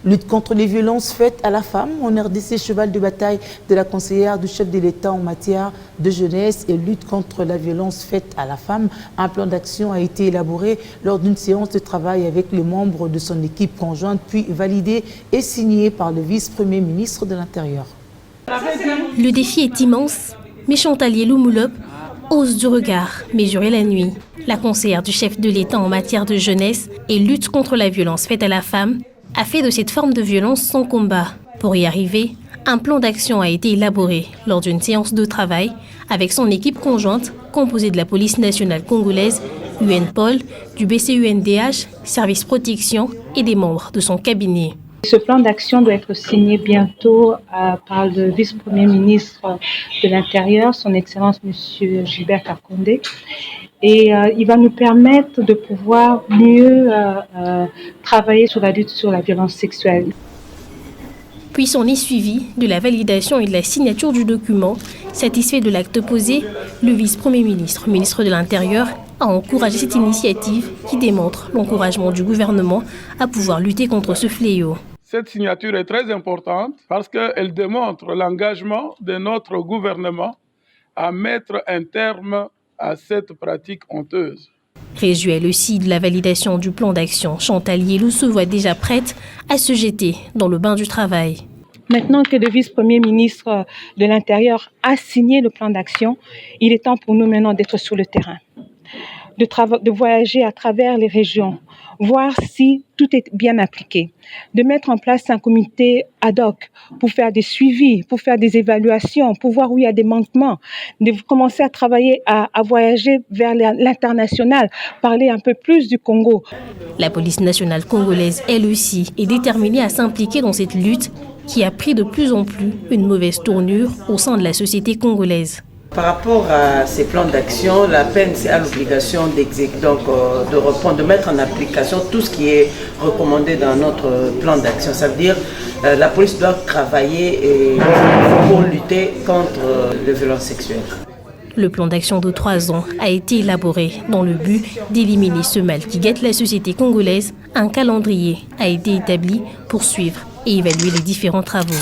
Lutte contre les violences faites à la femme en RDC, cheval de bataille de la conseillère du chef de l'État en matière de jeunesse et lutte contre la violence faite à la femme. Un plan d'action a été élaboré lors d'une séance de travail avec les membres de son équipe conjointe, puis validé et signé par le vice-premier ministre de l'Intérieur. Le défi est immense, mais Chantal Yellow-Moulop ose du regard mesurer la nuit. La conseillère du chef de l'État en matière de jeunesse et lutte contre la violence faite à la femme a fait de cette forme de violence son combat. Pour y arriver, un plan d'action a été élaboré lors d'une séance de travail avec son équipe conjointe composée de la police nationale congolaise, UNPOL, du BCUNDH, Service Protection et des membres de son cabinet. Ce plan d'action doit être signé bientôt par le vice-premier ministre de l'Intérieur, son Excellence M. Gilbert Kakonde. Et il va nous permettre de pouvoir mieux travailler sur la lutte sur la violence sexuelle. Puis s'en est suivi de la validation et de la signature du document. Satisfait de l'acte posé, le vice-premier ministre, ministre de l'Intérieur, a encouragé cette initiative qui démontre l'encouragement du gouvernement à pouvoir lutter contre ce fléau. Cette signature est très importante parce qu'elle démontre l'engagement de notre gouvernement à mettre un terme à cette pratique honteuse. Réjouie elle aussi de la validation du plan d'action, Chantal Yellow se voit déjà prête à se jeter dans le bain du travail. Maintenant que le vice-premier ministre de l'Intérieur a signé le plan d'action, il est temps pour nous maintenant d'être sur le terrain, de voyager à travers les régions, voir si tout est bien appliqué, de mettre en place un comité ad hoc pour faire des suivis, pour faire des évaluations, pour voir où il y a des manquements, de commencer à travailler, à voyager vers l'international, parler un peu plus du Congo. La police nationale congolaise, elle aussi, est déterminée à s'impliquer dans cette lutte qui a pris de plus en plus une mauvaise tournure au sein de la société congolaise. Par rapport à ces plans d'action, la PNC a l'obligation de reprendre, de mettre en application tout ce qui est recommandé dans notre plan d'action. Ça veut dire la police doit travailler pour lutter contre les violences sexuelles. Le plan d'action de 3 ans a été élaboré dans le but d'éliminer ce mal qui guette la société congolaise. Un calendrier a été établi pour suivre et évaluer les différents travaux.